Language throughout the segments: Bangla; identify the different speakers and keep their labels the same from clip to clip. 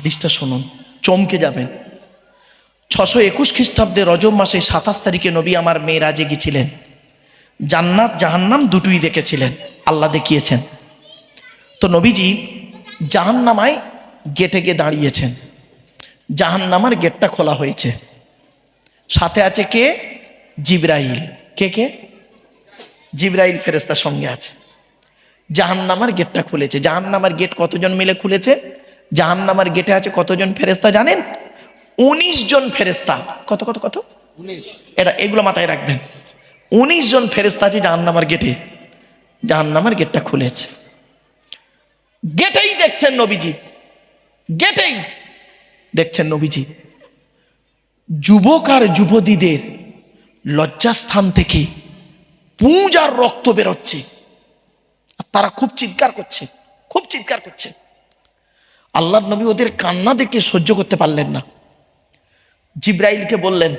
Speaker 1: হাদিসটা শুনুন, চমকে যাবেন। 621 খ্রিস্টাব্দে রজব মাসে 27 তারিখে নবী আমার মেরাজে গেছিলেন। জান্নাত জাহান্নাম দুটোই দেখেছিলেন, আল্লাহ দেখিয়েছেন। তো নবীজি জাহান্নামায় গেটে গিয়ে দাঁড়িয়েছেন। জাহান্নামার গেটটা খোলা হয়েছে, সাথে আছে কে? জিবরাইল। কে কে? জিবরাইল ফেরেশতার সঙ্গে আছে। জাহান্নামার গেটটা খুলেছে। জাহান্নামার গেট কতজন মিলে খুলেছে? জাহান্নামার গেটে আছে কতজন ফেরেশতা জানেন? 19 জন ফেরেশতা। কত কত কত? 19। এগুলো মাথায় রাখবেন। 19 জন ফেরেশতা আছে জাহান্নামার গেটে। জাহান্নামার গেটটা খুলেছে, গেটেই দেখছেন নবীজি, গেটেই দেখছেন নবীজি যুবক আর যুবতীদের লজ্জাস্থান থেকে পুঁজ আর রক্ত বেরোচ্ছে, আর তারা খুব চিৎকার করছে, খুব চিৎকার করছে। আল্লাহর নবী ওদের কান্না দেখে সহ্য করতে পারলেন না। জিব্রাইলকে বললেন,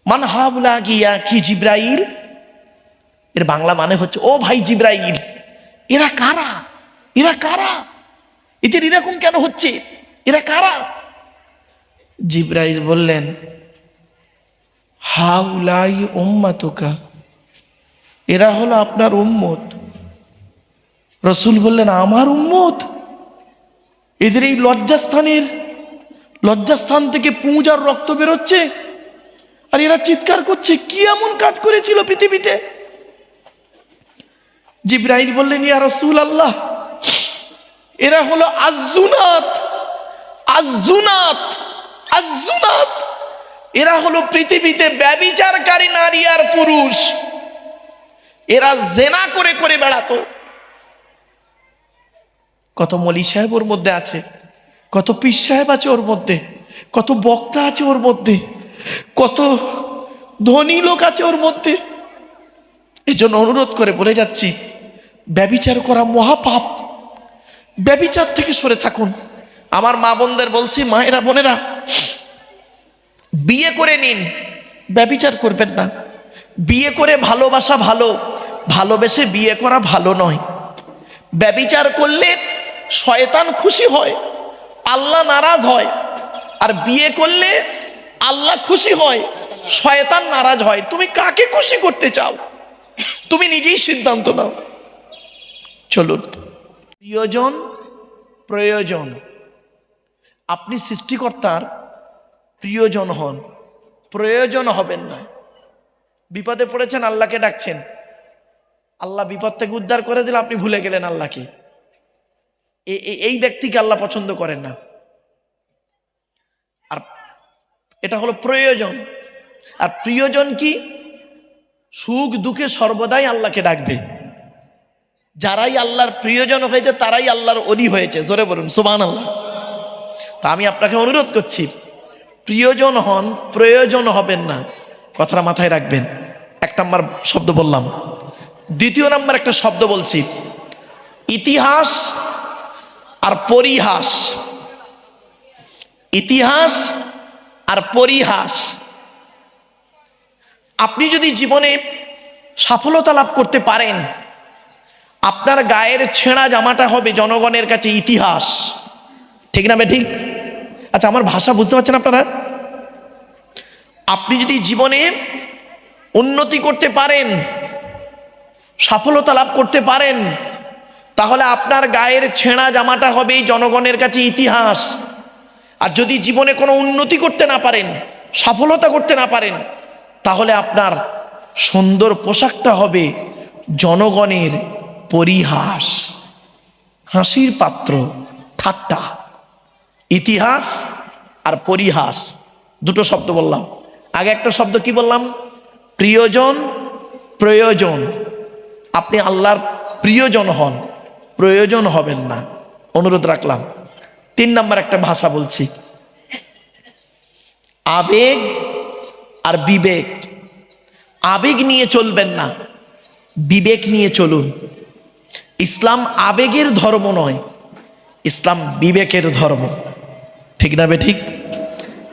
Speaker 1: মান হাবুলা গিয়া কি জিব্রাইল? এর বাংলা মানে হচ্ছে, ও ভাই জিব্রাইল, এরা কারা? এরা কারা? এদের এরকম কেন হচ্ছে? এরা কারা? জিব্রাইল বললেন, হাউলাই উম্মাতুকা, এরা হলো আপনার উম্মত। রসুল বললেন, আমার উম্মত? এদের এই লজ্জাস্থান থেকে পুঁজ আর রক্ত বেরোচ্ছে, আর এরা চিৎকার করছে, কি এমন কাজ করেছিল পৃথিবীতে? জিব্রাইল বললেন, ইয়া রাসূল আল্লাহ, এরা হলো আযুনাত, আযুনাত, আযুনাত। এরা হলো পৃথিবীতে ব্যভিচারকারী নারী আর পুরুষ। এরা জেনা করে করে বেড়াতো। কত মলি সাহেব ওর মধ্যে আছে, কত পীর সাহেব আছে ওর মধ্যে, কত বক্তা আছে ওর মধ্যে, কত ধনী লোক আছে ওর মধ্যে। এই জন্য অনুরোধ করে বলে যাচ্ছি, ব্যভিচার করা মহাপাপ। ব্যভিচার থেকে সরে থাকুন। আমার মা বোনদের বলছি, মায়েরা বোনেরা, বিয়ে করে নিন, ব্যভিচার করবেন না। বিয়ে করে ভালোবাসা ভালো, ভালোবেসে বিয়ে করা ভালো নয়। ব্যভিচার করলে শয়তান খুশি হয়, আল্লাহ নারাজ হয়। আর বিয়ে করলে আল্লাহ খুশি হয়, শয়তান নারাজ হয়। তুমি কাকে খুশি করতে চাও? তুমি নিজেই সিদ্ধান্ত নাও। চলুন, প্রিয়জন প্রয়োজন। আপনি সৃষ্টিকর্তার প্রিয়জন হন, প্রয়োজন হবেন না। বিপদে পড়েছেন, আল্লাহকে ডাকছেন, আল্লাহ বিপদ থেকে উদ্ধার করে দিলে আপনি ভুলে গেলেন আল্লাহকে। এই ব্যক্তিকে আল্লাহ পছন্দ করেন না। আর এটা হলো প্রয়োজন। আর প্রিয়জন কি? সুখ দুঃখে সর্বদাই আল্লাহকে ডাকবে। যারাই আল্লাহর প্রিয়জন হয়েছে তারাই আল্লাহর ওলি হয়েছে। জোরে বলুন সুবহানাল্লাহ। তা আমি আপনাকে অনুরোধ করছি, প্রিয়জন হন, প্রয়োজন হবেন না। কথাটা মাথায় রাখবেন। 1 নম্বর শব্দ বললাম। 2 নম্বর একটা শব্দ বলছি, ইতিহাস আর পরিহাস। ইতিহাস আর পরিহাস। আপনি যদি জীবনে সফলতা লাভ করতে পারেন, আপনার গায়ের ছেঁড়া জামাটা হবে জনগণের কাছে ইতিহাস। ঠিক না ঠিক? আচ্ছা, আমার ভাষা বুঝতে পারছেন আপনারা? আপনি যদি জীবনে উন্নতি করতে পারেন, সফলতা লাভ করতে পারেন, তাহলে আপনার গায়ের ছেঁড়া জামাটা হবে জনগণের কাছে ইতিহাস। আর যদি জীবনে কোনো উন্নতি করতে না পারেন, সফলতা করতে না পারেন, তাহলে আপনার সুন্দর পোশাকটা হবে জনগণের পরিহাস, হাসির পাত্র, ঠাট্টা। ইতিহাস আর পরিহাস, দুটো শব্দ বললাম। আগে একটা শব্দ কি বললাম? প্রিয়জন প্রয়োজন। আপনি আল্লাহর প্রিয়জন হন, প্রয়োজন হবেন না, অনুরোধ রাখলাম। 3 নম্বর একটা ভাষা বলছি, আবেগ আর বিবেক। আবেগ নিয়ে চলবেন না, বিবেক নিয়ে চলুন। ইসলাম আবেগের ধর্ম নয়, ইসলাম বিবেকের ধর্ম। ঠিক না ঠিক?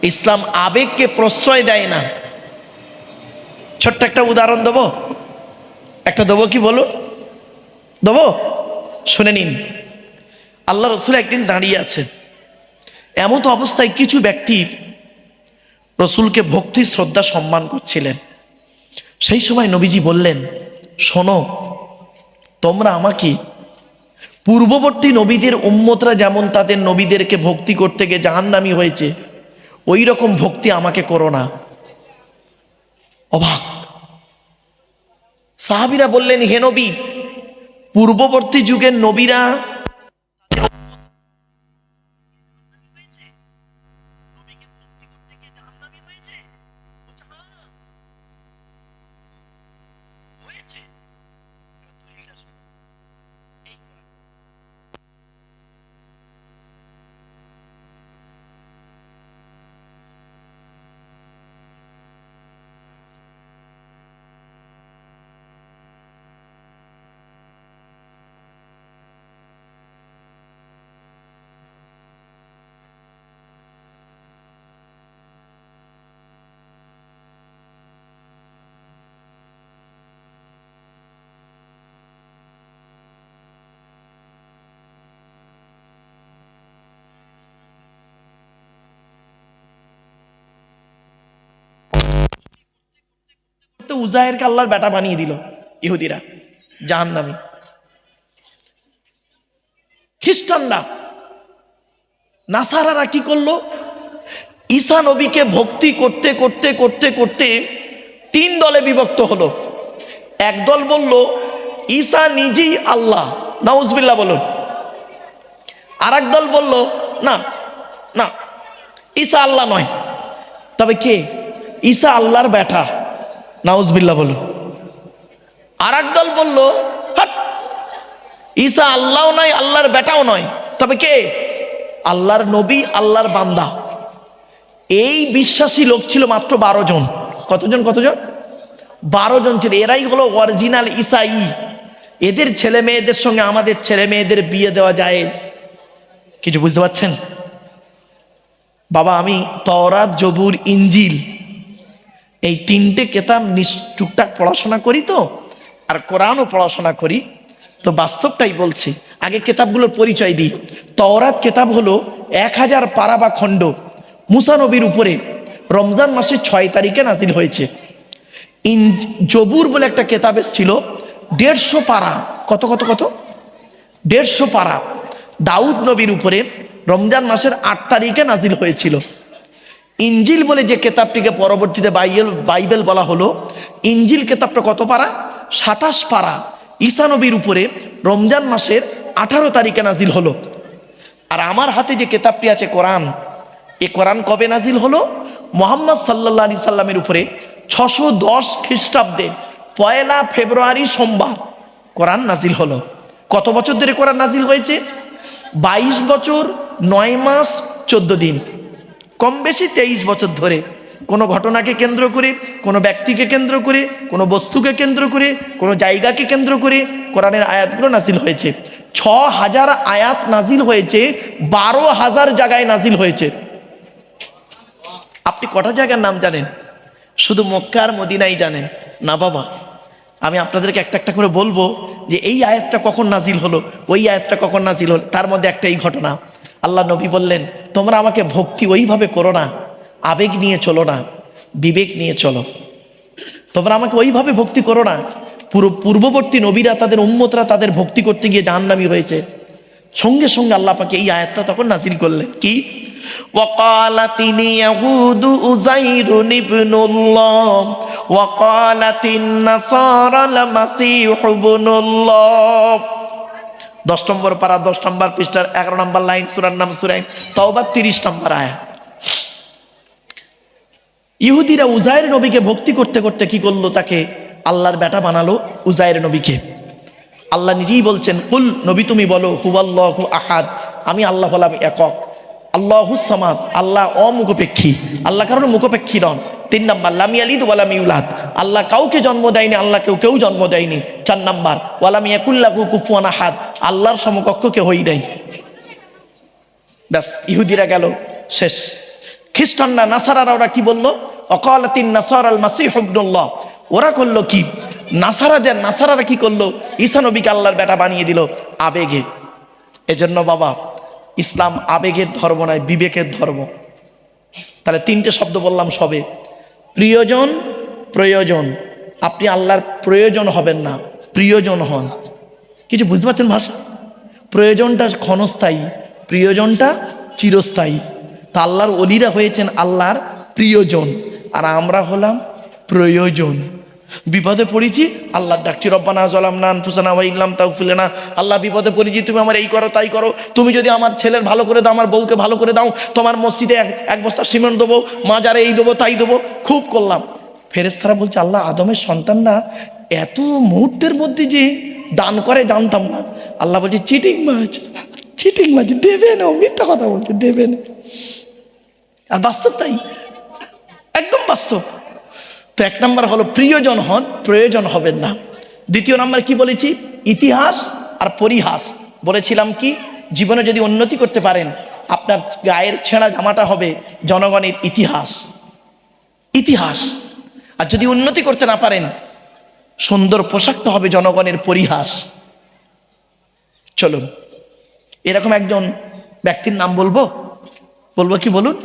Speaker 1: ইসলাম আবেগকে প্রশ্রয় দেয় না। ছোট্ট একটা উদাহরণ দেবো, একটা দেবো কি বলুন? দেবো, শুনে নিন। আল্লাহ রসুল একদিন দাঁড়িয়ে আছেন, এমত অবস্থায় কিছু ব্যক্তি রসুলকে ভক্তি শ্রদ্ধা সম্মান করছিলেন। সেই সময় নবীজি বললেন, শোনো, তোমরা আমাকে পূর্ববর্তী নবীদের উম্মতরা যেমন তাদের নবীদেরকে ভক্তি করতে গিয়ে জাহান্নামী হয়েছে, ওই রকম ভক্তি আমাকে করো না। অবাক সাহাবীরা বললেন, হে নবী, পূর্ববর্তী যুগের নবীরা উজায়েরকে আল্লাহর বেটা বানিয়ে দিল ইহুদিরা, জাহান্নামী। খ্রিস্টানরা, নাসারারা কি করলো? ঈসা নবীকে ভক্তি করতে করতে করতে করতে তিন দলে বিভক্ত হলো। একদল বলল ঈসা নিজেই আল্লাহ, নাউজুবিল্লাহ বলুন। আর এক দল বলল না না, ঈসা আল্লাহ নয়, তবে কে? ঈসা আল্লাহর বেটা, নাউজুবিল্লাহ বলুন। আর এক দল বলল, হাট, ঈসা আল্লাহও নয়, আল্লাহর বেটাও নয়, তবে কে? আল্লাহর নবী, আল্লাহর বান্দা। এই বিশ্বাসী লোক ছিল মাত্র 12 জন। কতজন? 12 জন ছিল। এরাই হলো অরিজিনাল ঈসাই। এদের ছেলে মেয়েদের সঙ্গে আমাদের ছেলে মেয়েদের বিয়ে দেওয়া জায়েজ। কিছু বুঝতে পারছেন? বাবা, আমি তওরাত, জবুর, ইনজিল এই 3টে কেতাব টুকটাক পড়াশোনা করি তো, আর কোরআনও পড়াশোনা করি তো, বাস্তবটাই বলছি। আগে কেতাবগুলোর পরিচয় দিই। তওরাত কেতাব হলো 1000 পারা বা খণ্ড, মুসা নবীর উপরে রমজান মাসের 6 তারিখে নাজিল হয়েছে। জবুর বলে একটা কেতাব ছিল 150 পারা। কত 150 পারা, দাউদ নবীর উপরে রমজান মাসের 8 তারিখে নাজিল হয়েছিল। ইনজিল বলে যে কেতাবটিকে পরবর্তীতে বাইবেল বলা হলো, ইনজিল কেতাবটা কত পারা? 27 পারা। ঈসা নবীর উপরে রমজান মাসের 18 তারিখে নাজিল হলো। আর আমার হাতে যে কেতাবটি আছে কোরআন, এ কোরআন কবে নাজিল হলো? মুহাম্মদ সাল্লাল্লাহু আলাইহি সাল্লামের উপরে 610 খ্রিস্টাব্দে 1 ফেব্রুয়ারি সোমবার কোরআন নাজিল হলো। কত বছর ধরে কোরআন নাজিল হয়েছে? 22 বছর 9 মাস 14 দিন, কম বেশি 23 বছর ধরে। কোনো ঘটনাকে কেন্দ্র করে, কোনো ব্যক্তিকে কেন্দ্র করে, কোনো বস্তুকে কেন্দ্র করে, কোনো জায়গাকে কেন্দ্র করে কোরআনের আয়াতগুলো নাজিল হয়েছে। 6000 আয়াত নাজিল হয়েছে, 12,000 জায়গায় নাজিল হয়েছে। আপনি কটা জায়গার নাম জানেন? শুধু মক্কা আর মদিনাই জানেন না বাবা। আমি আপনাদেরকে একটা একটা করে বলবো যে এই আয়াতটা কখন নাজিল হলো, ওই আয়াতটা কখন নাজিল হলো। তার মধ্যে একটা এই ঘটনা। আল্লাহ নবী বললেন, তোমরা আমাকে ভক্তি ওইভাবে করো না, আবেগ নিয়ে চলো না, বিবেক নিয়ে চলো। তোমরা আমাকে ওইভাবে ভক্তি করো না। পূর্ববর্তী নবীরা, তাদের উম্মতরা তাদের ভক্তি করতে গিয়ে জাহান্নামী হয়েছে। সঙ্গে সঙ্গে আল্লাহ পাকে এই আয়াতটা তখন নাজিল করলেন। কি? ওয়াকালাতিল ইয়াহুদু উযাইরুন ইবনুল্লাহ ওয়াকালাতিন নাসারাল মাসীহু ইবনুল্লাহ। 10 নম্বর পারা, 10 নম্বর পৃষ্ঠার 11 নম্বর লাইন, সূরার নাম সূরা তাওবা, 30 নম্বর আয়াত। ইহুদিরা উজায়ের নবীকে ভক্তি করতে করতে কি করলো? তাকে আল্লাহর বেটা বানালো, উজায়ের নবীকে। আল্লাহ নিজেই বলছেন, কুল, নবী তুমি বলো, হুয়াল্লাহু আহাদ, আমি আল্লাহ হলাম একক। আল্লাহুস সামাদ, আল্লাহ অমুখপেক্ষী, আল্লাহ কারণ মুখপেক্ষী নন। 3 নম্বর, লাম ইয়ালিদ ওয়া লাম ইউলাদ, আল্লাহ কাউকে জন্ম দেয়নি, আল্লাহ কেউ জন্ম দেয়নি। 4 নম্বর, ওয়া লাম ইয়াকুল লাহু কুফুয়ান আহাদ, আল্লাহর সমকক্ষ কেউ হই নাই। ব্যাস, ইহুদিরা গেল, শেষ। খ্রিস্টানরা, নাসারারা, ওরা কি বললো? ওয়াকালাতিন নাসারাল মাসীহু ইবনুল্লাহ। ওরা করলো কি? নাসারারা কি করলো? ঈসা নবীকে আল্লাহর বেটা বানিয়ে দিল আবেগে। এজন্য বাবা, ইসলাম আবেগের ধর্ম নয়, বিবেকের ধর্ম। তাহলে তিনটে শব্দ বললাম সবে, প্রিয়জন, প্রয়োজন। আপনি আল্লাহর প্রয়োজন হবেন না, প্রিয়জন হন। কিছু বুঝতে পারছেন ভাষা? প্রয়োজনটা ক্ষণস্থায়ী, প্রিয়জনটা চিরস্থায়ী। তা আল্লাহর ওলিরা হয়েছেন আল্লাহর প্রিয়জন, আর আমরা হলাম প্রয়োজন। বিপদে পড়েছি, আল্লাহ ডাকছি, রব্বানা যালামনা আনফুসানা ওয়া ইল্লাম তাগফির লানা। আল্লাহ বিপদে পড়েছি, তুমি আমার এই করো তাই করো, তুমি যদি আমার ছেলের ভালো করে দাও, আমার বউকে ভালো করে দাও, তোমার মসজিদে এক বস্তা সিমেন্ট দেবো, মাজারে এই দেবো তাই দেবো। খুব করলাম। ফেরেশতারা বলছে, আল্লাহ আদমের সন্তানরা এত মুহূর্তের মধ্যে যে দান করে জানতাম না। আল্লাহ বলছে, চিটিং মাছ, চিটিং মাছ, দেবে না, মিথ্যা কথা বলছে, দেবে না। আর বাস্তব তাই, একদম বাস্তব। তো এক নম্বর হলো প্রিয়জন হন, প্রয়োজন হবেন না। দ্বিতীয় নম্বর কি বলেছি? ইতিহাস আর পরিহাস। বলেছিলাম কি, জীবনে যদি উন্নতি করতে পারেন, আপনার গায়ের ছেঁড়া জামাটা হবে জনগণের ইতিহাস, ইতিহাস। আর যদি উন্নতি করতে না পারেন, সুন্দর পোশাকটা হবে জনগণের পরিহাস। চলুন, এরকম একজন ব্যক্তির নাম বলবো, বলবো কি বলুন?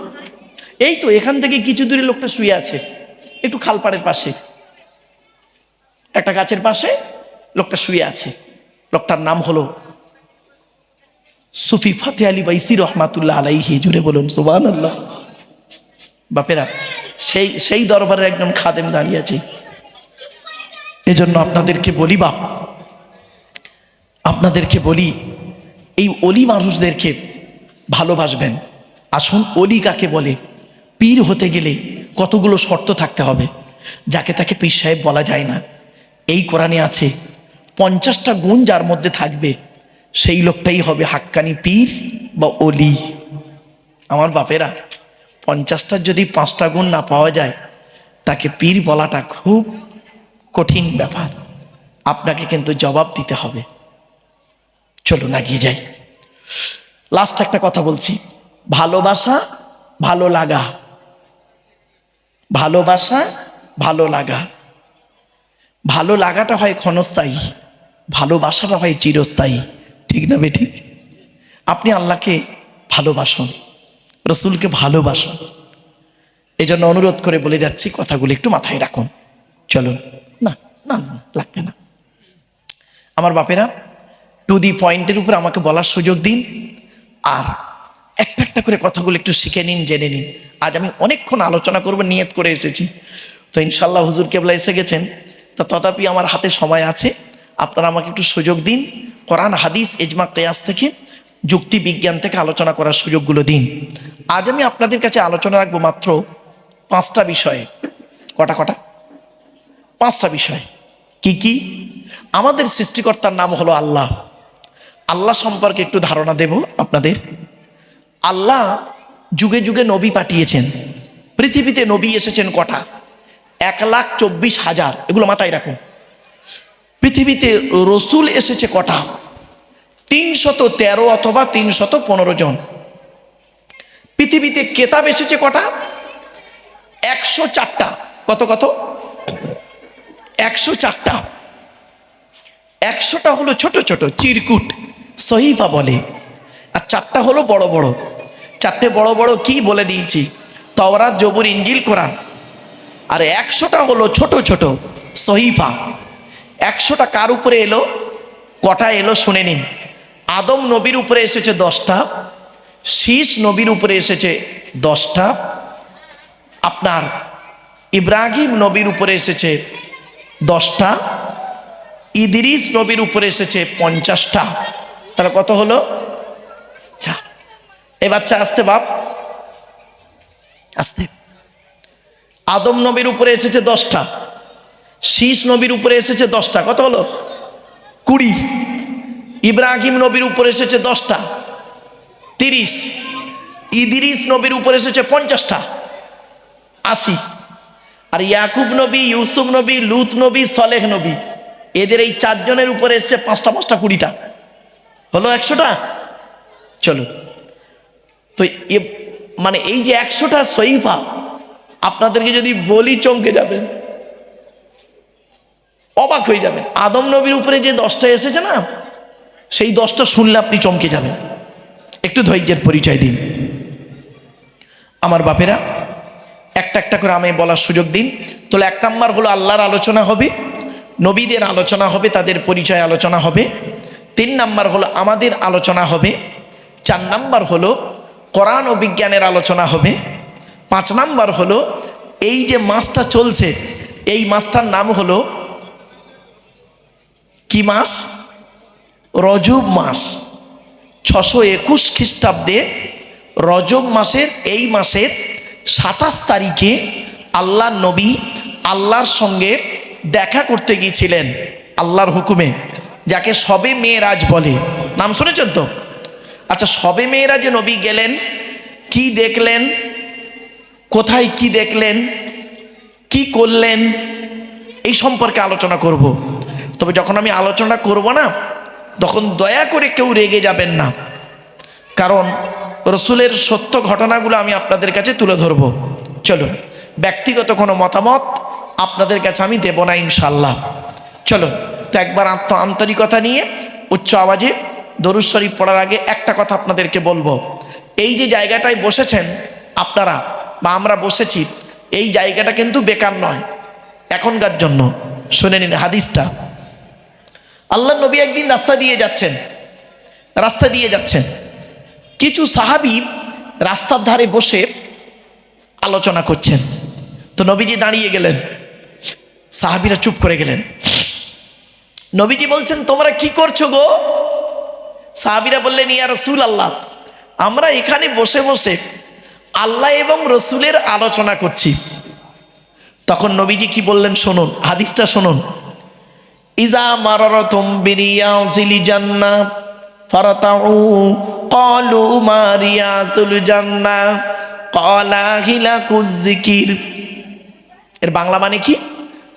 Speaker 1: এই তো এখান থেকে কিছু দূরে লোকটা শুয়ে আছে, একটু খালপাড়ের পাশে, একটা গাছের পাশে লোকটা শুয়ে আছে। লোকটার নাম হলো সুফি ফাতে আলী বাইসি রহমাতুল্লাহ আলাইহি। জুড়ে বলুন সুবহানাল্লাহ। বাপেরা, সেই দরবারের একজন খাদেম দাঁড়িয়ে আছে। এজন্য আপনাদেরকে বলি, বাপ আপনাদেরকে বলি, এই অলি মানুষদেরকে ভালোবাসবেন। আসুন, অলি কাকে বলে? পীর হতে গেলে কতগুলো শর্ত থাকতে হবে, যাকে তাকে পীর সাহেব বলা যায় না। এই কোরআনে আছে 50টা গুণ যার মধ্যে থাকবে, সেই লোকটাই হবে হাক্কানি পীর বা অলি। আমার বাপেরা, 50টার যদি 5টা গুণ না পাওয়া যায়, তাকে পীর বলাটা খুব কঠিন ব্যাপার। আপনাকে কিন্তু জবাব দিতে হবে। চলুন এগিয়ে যাই। লাস্ট একটা কথা বলছি, ভালোবাসা, ভালো লাগা, ভালোবাসা, ভালো লাগা। ভালো লাগাটা হয় ক্ষণস্থায়ী, ভালোবাসাটা হয় চিরস্থায়ী। ঠিক না বেঠিক? আপনি আল্লাহকে ভালোবাসুন, রসুলকে ভালোবাসুন। এই জন্য অনুরোধ করে বলে যাচ্ছি, কথাগুলো একটু মাথায় রাখুন। চলুন। না না না, লাগবে না। আমার বাপেরা, টু দি পয়েন্টের উপর আমাকে বলার সুযোগ দিন, আর একটা একটা করে কথাগুলো একটু শিখে নিন, জেনে নিন। আজ আমি অনেকক্ষণ আলোচনা করব, নিয়ত করে এসেছি। তো ইনশাল্লাহ হুজুর কেবলা এসে গেছেন, তা তথাপি আমার হাতে সময় আছে। আপনারা আমাকে একটু সুযোগ দিন, কোরআন, হাদিস, ইজমা, কিয়াস থেকে, যুক্তি বিজ্ঞান থেকে আলোচনা করার সুযোগগুলো দিন। আজ আমি আপনাদের কাছে আলোচনা রাখবো মাত্র 5টা বিষয়ে। কটা? 5টা বিষয়। কি কি? আমাদের সৃষ্টিকর্তার নাম হলো আল্লাহ। আল্লাহ সম্পর্কে একটু ধারণা দেব আপনাদের। আল্লাহ যুগে যুগে নবী পাঠিয়েছেন। পৃথিবীতে নবী এসেছেন কটা? 1,24,000। এগুলো মাথায় রাখুন। পৃথিবীতে রসুল এসেছে কটা? 313 অথবা 315 জন। পৃথিবীতে কেতাব এসেছে কটা? 104টা। কত? 104টা। 100টা হলো ছোট ছোট চিরকুট, সহিফা বলে, আর 4টা হলো বড় বড়। 4টে বড় বড় কি বলে দিয়েছি, তাওরাত, জবুর, ইনজিল, কোরআন। আর 100টা হলো ছোট ছোট সহিফা। 100টা কার উপরে এলো? কটা এলো শুনে নিন। আদম নবীর উপরে এসেছে 10টা, শীষ নবীর উপরে এসেছে 10টা, আপনার ইব্রাহিম নবীর উপরে এসেছে 10টা, ইদ্রিস নবীর উপরে এসেছে 50টা। তাহলে কত হলো? এ বাচ্চা আসতে, বাপ আসতে। আদম নবীর উপরে এসেছে 10টা, শীষ নবীর উপরে এসেছে 10টা। কত হলো? 20। ইব্রাহিম নবীর উপরে এসেছে 10টা, 30। ইদ্রিস নবীর উপরে এসেছে 50টা, 80। আর ইয়াকুব নবী, ইউসুফ নবী, লুত নবী, সলেহ নবী, এদের এই 4 জনের উপরে এসেছে 5টা 5টা 20টা। হলো 100টা। চলো, তো মানে এই যে 100টা সহিফা, আপনাদেরকে যদি বলি চমকে যাবেন, অবাক হয়ে যাবেন। আদম নবীর উপরে যে 10টা এসেছে না, সেই 10টা শুনলে আপনি চমকে যাবেন। একটু একটু ধৈর্যের পরিচয় দিন। আমার বাপেরা, একটা একটা করে আমি বলার সুযোগ দিন। তাহলে 1 নম্বর হলো আল্লাহর আলোচনা হবে, নবীদের আলোচনা হবে, তাদের পরিচয় আলোচনা হবে। 3 নম্বর হলো আমাদের আলোচনা হবে। 4 নম্বর হলো কোরআন ও বিজ্ঞানের আলোচনা হবে। 5 নম্বর হলো এই যে মাসটা চলছে, এই মাসটার নাম হলো কি মাস? রজব মাস। 621 খ্রিস্টাব্দে রজব মাসের এই মাসের 27 তারিখে আল্লাহ নবী আল্লাহর সঙ্গে দেখা করতে গিয়েছিলেন আল্লাহর হুকুমে, যাকে শবে মেরাজ বলে। নাম শুনেছেন তো? আচ্ছা, শবে মেরাজে নবী গেলেন, কি দেখলেন, কোথায় কি দেখলেন, কি করলেন, এই সম্পর্কে আলোচনা করব। তবে যখন আমি আলোচনা করব না, তখন দয়া করে কেউ রেগে যাবেন না, কারণ রসুলের সত্য ঘটনাগুলো আমি আপনাদের কাছে তুলে ধরব। চলুন, ব্যক্তিগত কোনো মতামত আপনাদের কাছে আমি দেব না ইনশাল্লাহ। চলুন তো একবার আন্তরিকতা নিয়ে উচ্চ আওয়াজে দরুদ শরীফ পড়ার আগে একটা কথা আপনাদেরকে বলবো। এই যে জায়গাটায় বসেছেন আপনারা বা আমরা বসেছি, এই জায়গাটা কিন্তু বেকার নয় এখনকার জন্য। শুনে নিন হাদিসটা। আল্লাহ নবী একদিন রাস্তা দিয়ে যাচ্ছেন, কিছু সাহাবী রাস্তার ধারে বসে আলোচনা করছেন। তো নবীজি দাঁড়িয়ে গেলেন, সাহাবীরা চুপ করে গেলেন। নবীজি বলছেন, তোমরা কি করছো গো? সাহাবীরা বললেন, ইয়া রাসূলুল্লাহ, আমরা এখানে বসে বসে আল্লাহ এবং রসুলের আলোচনা করছি। তখন নবীজি কি বললেন শুনুন, হাদিসটা শুনুন। ইজা মারারাতুম বিরিয়াজিল জান্নাহ ফারাতাউ ক্বালু মা রিয়াজুল জান্নাহ ক্বালা হিলাকুজ যিকির। এর বাংলা মানে কি?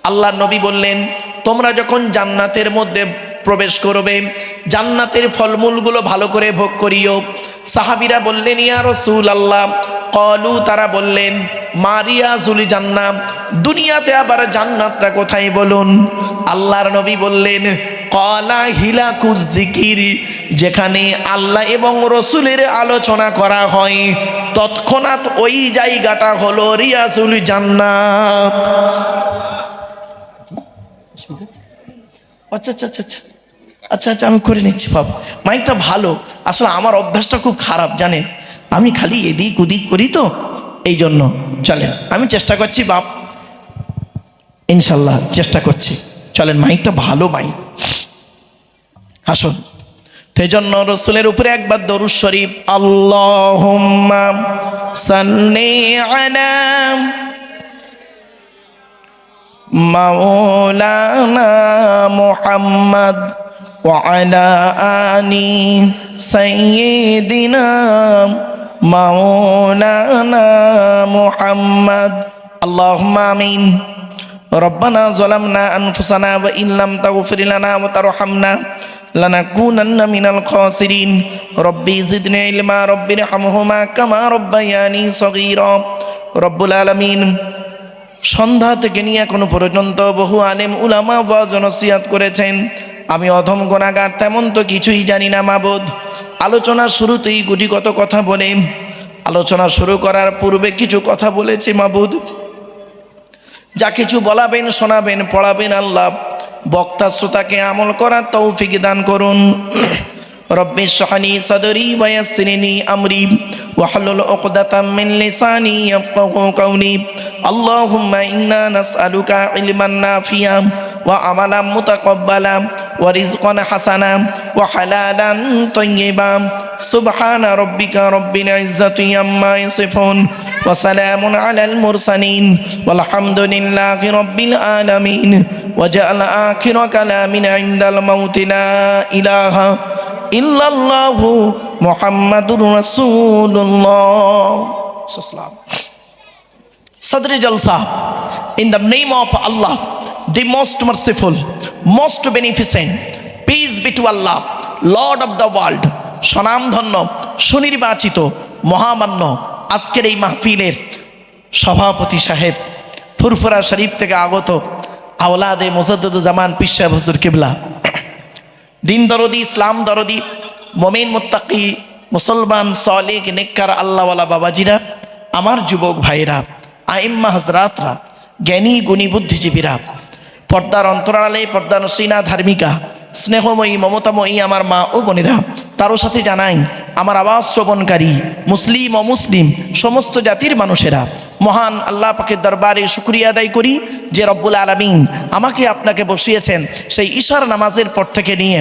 Speaker 1: আল্লাহর নবী বললেন, তোমরা যখন জান্নাতের মধ্যে প্রবেশ করবে, জান্নাতের ফলমূলগুলো ভালো করে ভোগ করিও। সাহাবীরা বললেন, ইয়া রাসূলুল্লাহ, ক্বালু, তারা বললেন, মারিয়াজুল জান্নাহ, দুনিয়াতে আবার জান্নাতটা কোথায় বলুন? আল্লাহর নবী বললেন, ক্বালা হিলাকুজ যিকির, যেখানে আল্লাহ এবং রসুলের আলোচনা করা হয় তৎক্ষণাৎ ওই জায়গাটা হলো রিয়াজুল জান্নাত। আচ্ছা আচ্ছা আচ্ছা আচ্ছা আচ্ছা আচ্ছা আমি করে নিচ্ছি বাবা। মাইকটা ভালো, আসলে আমার অভ্যাসটা খুব খারাপ জানেন, আমি খালি এদিক ওদিক করি তো, এই জন্য। চলেন, আমি চেষ্টা করছি বাপ, ইনশাল্লাহ চেষ্টা করছি। চলেন, মাইকটা ভালো মাইক, আসুন। সেই জন্য রসুলের উপরে একবার দরুদ শরীফ, আল্লাহুম্মা সাল্লি আলা মাওলানা মুহাম্মদ ওয়া আলা আলি সাইয়্যিদিনা মাওলানা মুহাম্মদ, আল্লাহুম্মা আমিন। রব্বানা যালামনা আনফুসানা ওয়া ইল্লাম তাগফির লানা ওয়া তারহামনা লানাকুনান্না মিনাল খাসিরিন। রব্বি জিদনি ইলমা রব্বিরহামহুমা কামা রব্বায়ানি সগীরা। রব্বুল আলামিন, সন্ধ্যা থেকে নিয়ে এখনো পর্যন্ত বহু আলেম উলামা ওয়াজ নসিহত করেছেন। আমি অধম গুনাহগার, তেমন তো কিছুই জানি না মাবুদ। আলোচনা শুরুতেই গুটিগত কথা বলে আলোচনা শুরু করার পূর্বে কিছু কথা বলেছি মাবুদ। যা কিছু বলাবেন, শোনাবেন, পড়াবেন, আল্লাহ বক্তা শ্রোতাকে আমল করার তৌফিক দান করুন। রব্বি ইশরাহলি সাদরি ওয়া ইয়াসসিরলি আমরি ওয়াহলুল উকদাতাম মিন লিসানি ইয়াফকাহু কাওলি। আল্লাহুম্মা ইন্না নাসআলুকা ইলমান নাফিয়া ওয়া আমালান মুতাকাব্বালা ওয়া রিজকান হাসানা ওয়া হালালান তাইয়্যিবা। সুবহানা রাব্বিকা রাব্বিল ইজ্জাতি আম্মা ইয়াসিফুন ওয়া সালামুন আলাল মুরসালিন ওয়ালহামদুলিল্লাহি রাব্বিল আলামিন। ওয়াজআল আখিরা কালামিনা ইনদাল মাউতি লা ইলাহা ইল্লাল্লাহু মুহাম্মাদুর রাসূলুল্লাহ। Sadri Jalsa, in the name of Allah, the most merciful, most beneficent, peace be to Allah, Lord of the world, স্বনামধন্য সুনির্বাচিত মহামান্য আজকের এই মাহফিলের সভাপতি সাহেব, ফুরফুরা শরীফ থেকে আগত আওলাদে মুজাদ্দিদুজ্জামান পীর সাহেব হুজুর কিবলা, দিন দরদি, ইসলাম দরদি, মুমিন মুত্তাকি মুসলমান সলিক নেককার আল্লাহওয়ালা বাবাজিরা, আমার যুবক ভাইরা, আইম্মা হজরাতরা, জ্ঞানী গুণী বুদ্ধিজীবীরা, পর্দার অন্তরালে পর্দানসীনা ধার্মিকা, স্নেহময়ী মমতাময়ী আমার মা ও বোনেরা, তারও সাথে জানাই আমার আওয়াজ শ্রবণকারী মুসলিম অমুসলিম সমস্ত জাতির মানুষেরা, মহান আল্লাহ পাকের দরবারে শুকরিয়া আদায় করি যে রব্বুল আলামিন আমাকে আপনাকে বসিয়েছেন সেই ঈশার নামাজের পর থেকে নিয়ে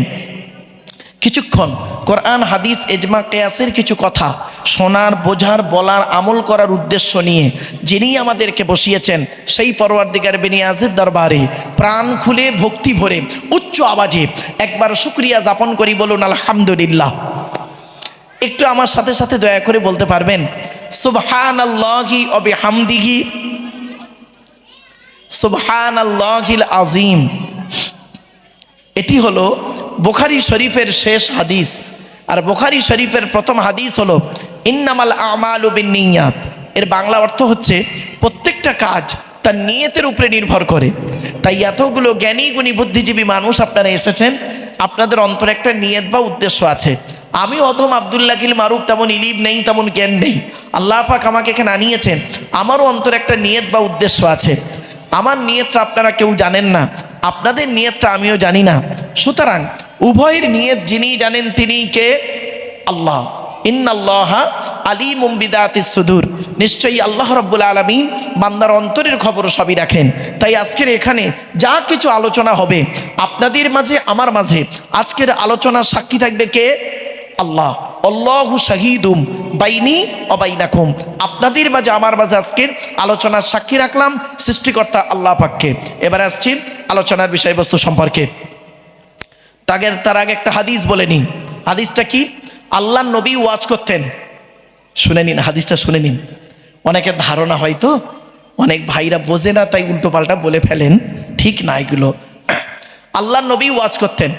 Speaker 1: কিছুক্ষণ কোরআন হাদিস এজমা কিয়াসের কিছু কথা শোনার, বোঝার, বলার, আমল করার উদ্দেশ্য নিয়ে যিনি আমাদেরকে বসিয়েছেন সেই পরওয়ারদিগার বেনিয়াজের দরবারে প্রাণ খুলে ভক্তি ভরে উচ্চ আওয়াজে একবার শুকরিয়া যাপন করি, বলুন আলহামদুলিল্লাহ। একটু আমার সাথে সাথে দয়া করে বলতে পারবেন সুবহানাল্লাহি ওয়া বিহামদিহি সুবহানাল্লাহিল আযীম। এটি হলো বুখারী শরীফের শেষ হাদিস, আর বুখারী শরীফের প্রথম হাদিস হলো ইন্নামাল আমালু বিন্নিয়াত। এর বাংলা অর্থ হচ্ছে প্রত্যেকটা কাজ তার নিয়তের উপরে নির্ভর করে। তাই এতগুলো জ্ঞানী গুণী বুদ্ধিজীবী মানুষ আপনারা এসেছেন, আপনাদের অন্তরে একটা নিয়ত বা উদ্দেশ্য আছে। আমি অধম আব্দুল্লাহিল মারুফ, তেমন ইলিম নেই, তেমন জ্ঞান নেই। আল্লাহ পাক আমাকে এখানে আনিয়েছেন, আমারও অন্তরে একটা নিয়ত বা উদ্দেশ্য আছে। আমার নিয়তটা আপনারা কেউ জানেন না, আপনাদের নিয়তটা আমিও জানি না। সুতরাং উভয়ের নিয়ত যিনি জানেন তিনি কে? আল্লাহ। ইন্নাল্লাহা আলিমুম বিদাতিস সুদূর। নিশ্চয়ই আল্লাহ রাব্বুল আলামিন বান্দার অন্তরের খবর সবই রাখেন। তাই আজকের এখানে যা কিছু আলোচনা হবে আপনাদের মাঝে আমার মাঝে, আজকের আলোচনার সাক্ষী থাকবে কে? আল্লাহ। আল্লাহু শাহীদুম বাইনি ওয়া বাইনাকুম। আপনাদের মাঝে আমার মাঝে আজকের আলোচনার সাক্ষী রাখলাম সৃষ্টিকর্তা আল্লাহ পাককে। এবার আসছি আলোচনার বিষয়বস্তু সম্পর্কে। তার আগে একটা হাদিস বলে নিন। হাদিসটা কি? আল্লাহ নবী ওয়াজ করতেন। শুনে নিন, হাদিসটা শুনে নিন। অনেকের ধারণা হয়তো অনেক ভাইরা বোঝে না, তাই উল্টো পাল্টা বলে ফেলেন, ঠিক না এগুলো। আল্লাহ নবী ওয়াজ করতেন।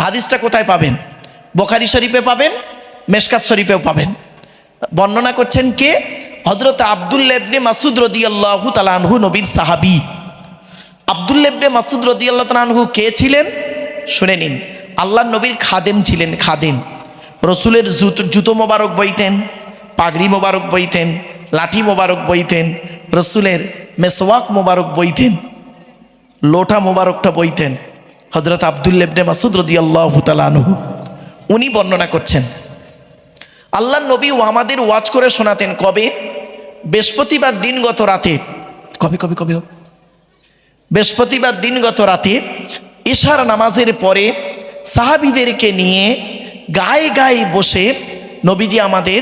Speaker 1: হাদিসটা কোথায় পাবেন? বুখারী শরীফে পাবেন, মেশকাত শরীফেও পাবেন। বর্ণনা করছেন কে? হযরত আব্দুল্লাহ ইবনে মাসউদ রাদিয়াল্লাহু তাআলা আনহু, নবীর সাহাবী। আব্দুল্লাহ ইবনে মাসউদ রাদিয়াল্লাহু তাআলা আনহু কে ছিলেন? শুনে নিন। আল্লাহ নবীর খাদেম ছিলেন, খাদেম। রসুলের জুতো মোবারক বইতেন, পাগড়ি মোবারক বইতেন, লাঠি মোবারক বইতেন, রসুলের মেসওয়াক মোবারক বইতেন, লোটা মোবারকটা বইতেন হযরত আব্দুল্লাহ ইবনে মাসউদ রাদিয়াল্লাহু তাআলা আনহু। উনি বর্ণনা করছেন আল্লাহ নবী আমাদের ওয়াজ করে শোনাতেন। কবে? বৃহস্পতিবার দিনগত রাতে। কবে কবে কবে? বৃহস্পতিবার দিনগত রাতে ঈশার নামাজের পরে সাহাবীদেরকে নিয়ে গায়ে গায়ে বসে নবীজি আমাদের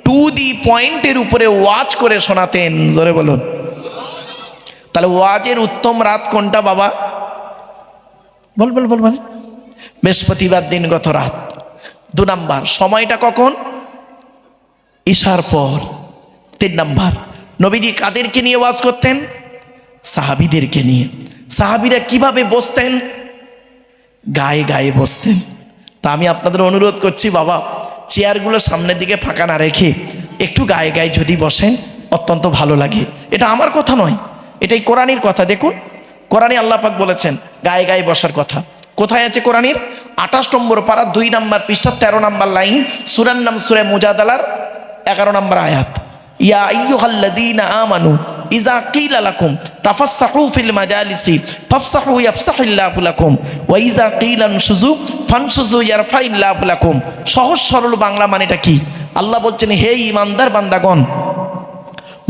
Speaker 1: টু দি পয়েন্টের উপরে ওয়াজ করে শোনাতেন। জোরে বলুন। তাহলে ওয়াজের উত্তম রাত কোনটা বাবা? বল বল বল বল। বৃহস্পতিবার দিনগত রাত। 2 নাম্বার, সময়টা কখন? ঈশার পর। 3 নাম্বার, নবীজি কাদেরকে নিয়ে ওয়াজ করতেন? সাহাবীদেরকে নিয়ে। সাহাবীরা কিভাবে বসতেন? গায়ে গায়ে বসতেন। তা আমি আপনাদের অনুরোধ করছি বাবা, চেয়ারগুলো সামনের দিকে ফাঁকা না রেখে একটু গায়ে গায়ে যদি বসেন অত্যন্ত ভালো লাগে। এটা আমার কথা নয়, এটাই কোরআনের কথা। দেখুন কোরআনে আল্লাহ পাক বলেছেন গায়ে গায়ে বসার কথা। কোথায় আছে কোরআনের? 28 নম্বর পারা 2 নম্বর পৃষ্ঠা 13 নম্বর লাইন, সূরার নাম সূরা মুজাদালার 11 নম্বর আয়াত। ইয়া আইয়ুহাল্লাযীনা আমানু ইযা কিলা লাকুম তাফাসসাহু ফিল মাজালিসি ফাফসাহু ইয়াফসাহিল্লাহু লাকুম ওয়া ইযা কিলা আনশুযু ফানশুযু ইয়ারফাইল্লাহু লাকুম। সহজ সরল বাংলা মানেটা কি? আল্লাহ বলছেন, হে ঈমানদার বান্দাগণ,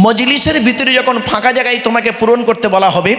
Speaker 1: মজলিসের ভিতরে যখন ফাঁকা জায়গায় তোমাকে পূরণ করতে বলা হবে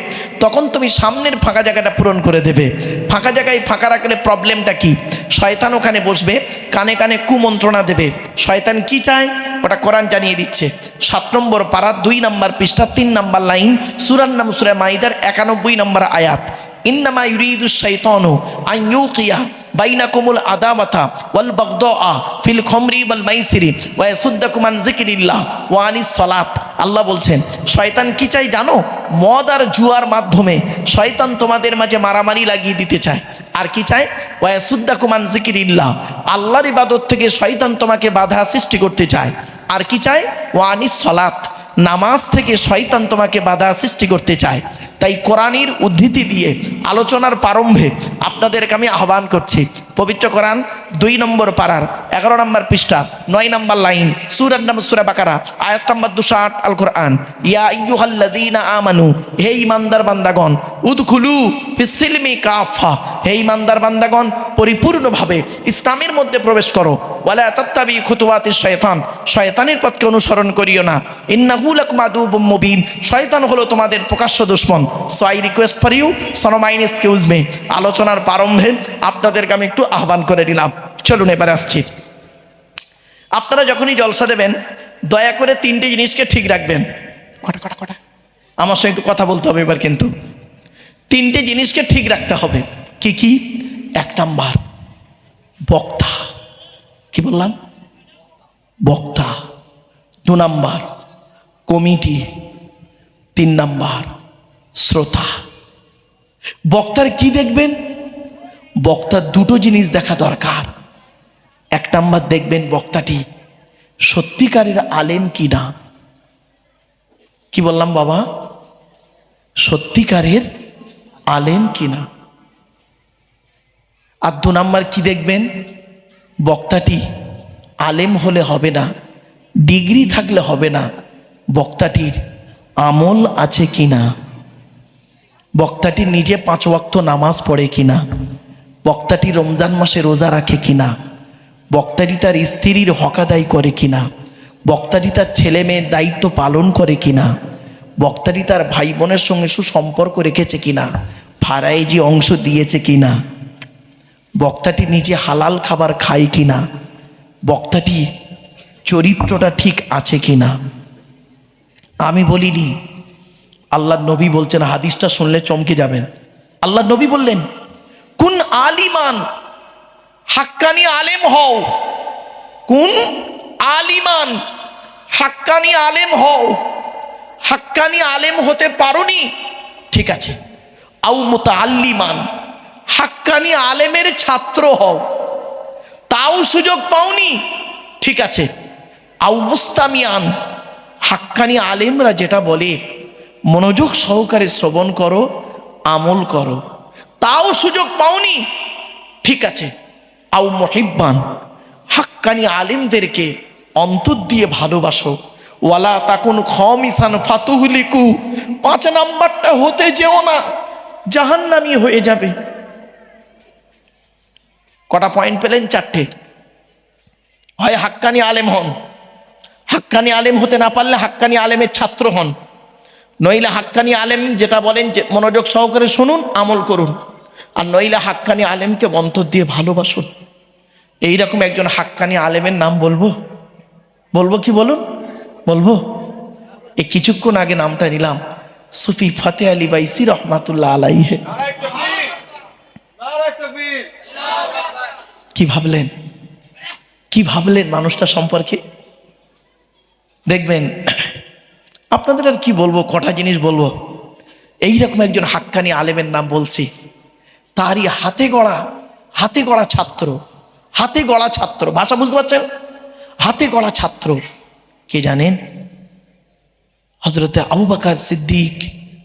Speaker 1: তখন তুমি সামনের ফাঁকা জায়গাটা পূরণ করে দেবে। ফাঁকা জায়গায় ফাঁকা রাখলে প্রবলেমটা কি? শয়তান ওখানে বসবে, কানে কানে কুমন্ত্রণা দেবে। শয়তান কি চায় ওটা কোরআন জানিয়ে দিচ্ছে। 7 নম্বর পারা 2 নম্বর পৃষ্ঠা 3 নম্বর লাইন, সূরার নাম সূরা মাইদার 91 নম্বর আয়াত। ইন্নামা ইউরিদুশ শাইতানু আন ইউকিয়া বাইনাকুমুল আদাওয়াতা ওয়াল বাগদাআ ফিল খামরি ওয়াল মাইসিরি ওয়া ইয়াসুদ্দাকুম আন যিকরিল্লাহ ওয়া আনিস সালাত। আল্লাহ বলছেন শয়তান কি চাই জানো? মদ আর জুয়ার মাধ্যমে শয়তান তোমাদের মাঝে মারামারি লাগিয়ে দিতে চায়। আর কি চায়? ওয়া ইয়াসুদ্দাকুম আন যিকরিল্লাহ, আল্লাহর ইবাদত থেকে শয়তান তোমাকে বাধা সৃষ্টি করতে চায়। আর কি চায়? ওয়া আনিস সালাত, নামাজ থেকে শয়তান তোমাকে বাধা সৃষ্টি করতে চায়। তাই কোরআনের উদ্ধৃতি দিয়ে আলোচনার প্রারম্ভে আপনাদেরকে আমি আহ্বান করছি, পবিত্র কোরআন 2 নম্বর পারার 11 নম্বর পৃষ্ঠা 9 নম্বর লাইন, সূরার নাম সূরা বাকারা, আয়াত নম্বর 208 আল কোরআন। ইয়া আইয়ুহাল্লাযীনা আমানু, হে ঈমানদার বান্দাগণ, উদখুলু ফিস-সিলমি কাফা, হে ঈমানদার বান্দাগণ পরিপূর্ণভাবে ইসলামের মধ্যে প্রবেশ করো। ওয়ালা তাত্তাবি খুতুওয়াতিশ শয়তান, শয়তানের পথকে অনুসরণ করিও না। ইন্নাহু লাকুম আদুউম মুবিন, শয়তান হলো তোমাদের প্রকাশ্য দুশমন। So I request for you, সনোমাইন এক্সকিউজ মি, আলোচনার প্রারম্ভে আপনাদেরকে আমি একটু আহ্বান করে দিলাম। চলুন এবারে আসছি। আপনারা যখনই জলসা দেবেন দয়া করে 3টে জিনিসকে ঠিক রাখবেন। কটা কটা কটা আমার সঙ্গে একটু কথা বলতে হবে এবার, কিন্তু 3টে জিনিসকে ঠিক রাখতে হবে। কি কি? 1 নাম্বার বক্তা, কি বললাম? বক্তা। 2 নাম্বার কমিটি। 3 নাম্বার শ্রোতা। বক্তার কি দেখবেন? বক্তার 2টো জিনিস দেখা দরকার। 1 নাম্বার দেখবেন বক্তাটি সত্যিকারের আলেম কি না। কি বললাম বাবা? সত্যিকারের আলেম কি না। আর 2 নাম্বার কি দেখবেন? বক্তাটি আলেম হলে হবে না, ডিগ্রি থাকলে হবে না, বক্তাটির আমল আছে কি না, বক্তাটি নিজে 5 ওয়াক্ত নামাজ পড়ে কিনা, বক্তাটি রমজান মাসে রোজা রাখে কিনা, বক্তাটি তার স্ত্রীর হক আদায় করে কিনা, বক্তাটি তার ছেলে মেয়ের দায়িত্ব পালন করে কিনা, বক্তাটি তার ভাই বোনের সঙ্গে সুসম্পর্ক রেখেছে কিনা, ফারাইজি অংশ দিয়েছে কিনা, বক্তাটি নিজে হালাল খাবার খায় কিনা, বক্তাটি চরিত্রটা ঠিক আছে কিনা। আমি বলিনি, আল্লাহর নবী বলছেন, হাদিসটা শুনলে চমকে যাবেন। আল্লাহর নবী বললেন, কুন আলিমান, হাক্কানি আলেম হও। কুন আলিমান, হাক্কানি আলেম হও। হাক্কানি আলেম হতে পারোনি, ঠিক আছে। আউ মুতাআল্লিমান, হাক্কানি আলেমের ছাত্র হও, তাও সুযোগ পাওনি, ঠিক আছে। আউ মুস্তামিয়ান, হাক্কানি আলেমরা যেটা বলে মনোযোগ সহকারে শ্রবণ করো, আমল করো, তাও সুযোগ পাওনি, ঠিক আছে। আউ মুহিব্বান, হাক্কানি আলেমদেরকে অন্তর দিয়ে ভালোবাসো। ওয়ালা তাকুন খামিসান ফাতুহলিকু, 5 নাম্বারটা হতে যেও না, জাহান্নামী হয়ে যাবে। কটা পয়েন্ট পেলেন? 4টে। হয় হাক্কানি আলেম হন, হাক্কানি আলেম হতে না পারলে হাক্কানি আলেমের ছাত্র হন, নইলে হাক্কানি আলেম যেটা বলেন যে মনোযোগ সহকারে শুনুন, আমল করুন, আর নইলে হাক্কানি আলেমকে অন্তর দিয়ে ভালোবাসুন। এইরকম একজন হাক্কানি আলেমের নাম বলবো? বলবো কি বলুন? বলবো। এই কিছুক্ষণ আগে নামটা নিলাম, সুফি ফতে আলী বাইসি রহমাতুল্লাহ আলাইহে। কি ভাবলেন? কি ভাবলেন মানুষটা সম্পর্কে? দেখবেন আপনাদের আর কি বলবো, কটা জিনিস বলবো। এইরকম একজন হাক্কানি আলেমের নাম বলছি, তারই হাতে গড়া ছাত্র, হাতে গড়া ছাত্র, ভাষা বুঝতে পারছেন? হাতে গড়া ছাত্র কে জানেন? হযরতে আবু বকর সিদ্দিক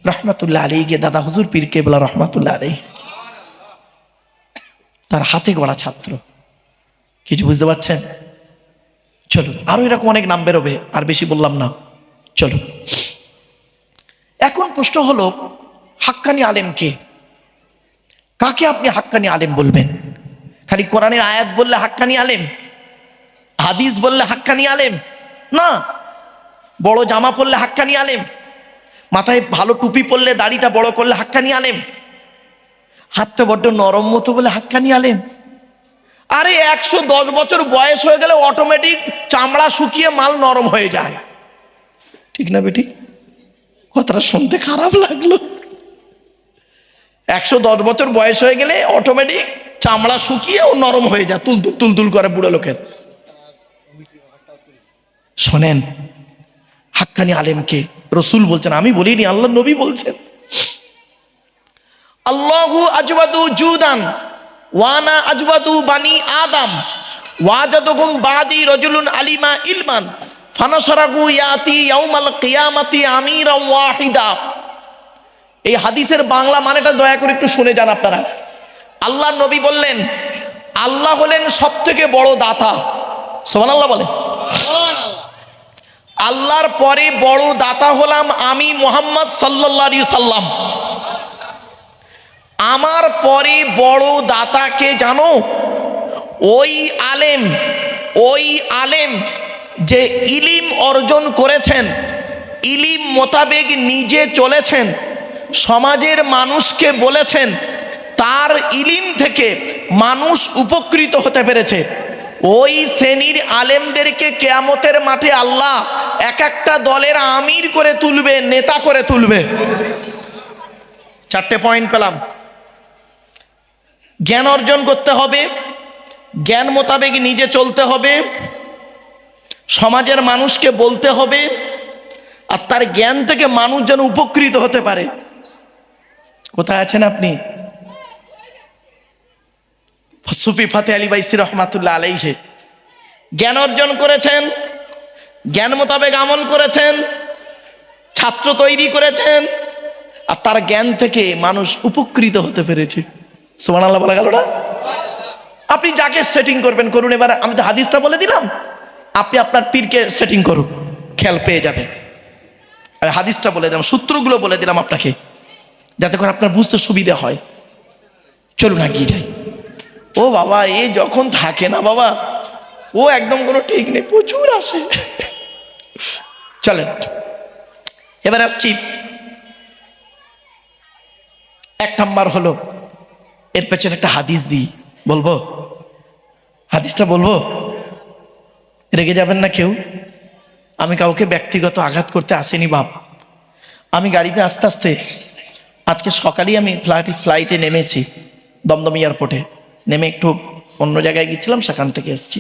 Speaker 1: রহমাতুল্লাহ আলাইহি, দাদা হুজুর পীর কেবলা রহমাতুল্লাহ আলাইহি, তার হাতে গড়া ছাত্র। কিছু বুঝতে পারছেন? চলো, আরো এরকম অনেক নাম বেরোবে, আর বেশি বললাম না। চলো, এখন প্রশ্ন হলো, হাক্কানি আলেম কে? কাকে আপনি হাক্কানি আলেম বলবেন? খালি কোরআনের আয়াত বললে হাক্কানি আলেম, হাদিস বললে হাক্কানি আলেম না। বড় জামা পরলে হাক্কানি আলেম, মাথায় ভালো টুপি পরলে, দাড়িটা বড় করলে হাক্কানি আলেম, হাতটা বড্ড নরম মতো বলে হাক্কানি আলেম। আরে 110 বছর বয়স হয়ে গেলে অটোমেটিক চামড়া শুকিয়ে মাল নরম হয়ে যায়, ঠিক না বেটি? কথাটা শুনতে খারাপ লাগলো। 110 বছর বয়স হয়ে গেলে অটোমেটিক চামড়া শুকিয়ে ও নরম হয়ে যায়, তুলতুল তুলতুল করে বুড়ো লোকের। শোনেন, হাক্কানি আলেমকে রসুল বলছেন, আমি বলিনি, আল্লাহ নবী বলছেন, আল্লাহু আজওয়াদু জুদান ওয়ানা আজওয়াদু বানি আদম ওয়াজাদুহুম বাদি রাজুলুন আলিমা ইলমান ফানাশরাহু ইয়াতি ইয়াউমাল কিয়ামাতি আমিরা ওয়াহিদা। এই হাদিসের বাংলা মানেটা দয়া করে একটু শুনে যান আপনারা। আল্লাহর নবী বললেন, আল্লাহ হলেন সব থেকে বড় দাতা। সুবহানাল্লাহ বলে। আল্লাহর পরে বড় দাতা হলাম আমি মুহাম্মদ সাল্লাল্লাহু আলাইহি সাল্লাম। আমার পরে বড় দাতাকে জানো? ওই আলেম যে ইলিম অর্জন করেছেন, ইলিম মোতাবেক নিজে চলেছেন, সমাজের মানুষকে বলেছেন, তার ইলিম থেকে মানুষ উপকৃত হতে পেরেছে। ওই শ্রেণীর আলেমদেরকে কিয়ামতের মাঠে আল্লাহ এক একটা দলের আমির করে তুলবে, নেতা করে তুলবে। 4টে পয়েন্ট পেলাম। জ্ঞান অর্জন করতে হবে, জ্ঞান মোতাবেক নিজে চলতে হবে, সমাজের মানুষকে বলতে হবে, আর তার জ্ঞান থেকে মানুষ যেন উপকৃত হতে পারে। কোথায় আছেন আপনি? সুফি ফাতে আলী বাইসি রহমাতুল্লাহ আলাইহি জ্ঞান অর্জন করেছেন, জ্ঞান মোতাবেক আমল করেছেন, ছাত্র তৈরি করেছেন, আর তার জ্ঞান থেকে মানুষ উপকৃত হতে পেরেছে। সুবহানাল্লাহ বলা গেল না? আপনি যাকে সেটিং করবেন করুন। এবার আমি তো হাদিসটা বলে দিলাম, আপনি আপনার পীরকে সেটিং করুন, খেয়াল পেয়ে যাবেন। হাদিসটা বলে দিলাম, সূত্রগুলো বলে দিলাম আপনাকে, যাতে করে আপনার বুঝতে সুবিধা হয়। চলুন এগিয়ে যাই। ও বাবা, এ যখন থাকে না বাবা, ও একদম কোনো ঠিক নেই, প্রচুর আসে। চলেন এবার আসছি। 1 নাম্বার হলো, এর পেছনে একটা হাদিস দিই, বলবো? হাদিসটা বলবো? রেগে যাবেন না কেউ? আমি কাউকে ব্যক্তিগত আঘাত করতে আসিনি বাপ। আমি গাড়িতে আস্তে আস্তে আজকে সকালেই আমি ফ্লাইটে নেমেছি, দমদম এয়ারপোর্টে নেমে একটু অন্য জায়গায় গেছিলাম, সেখান থেকে এসেছি।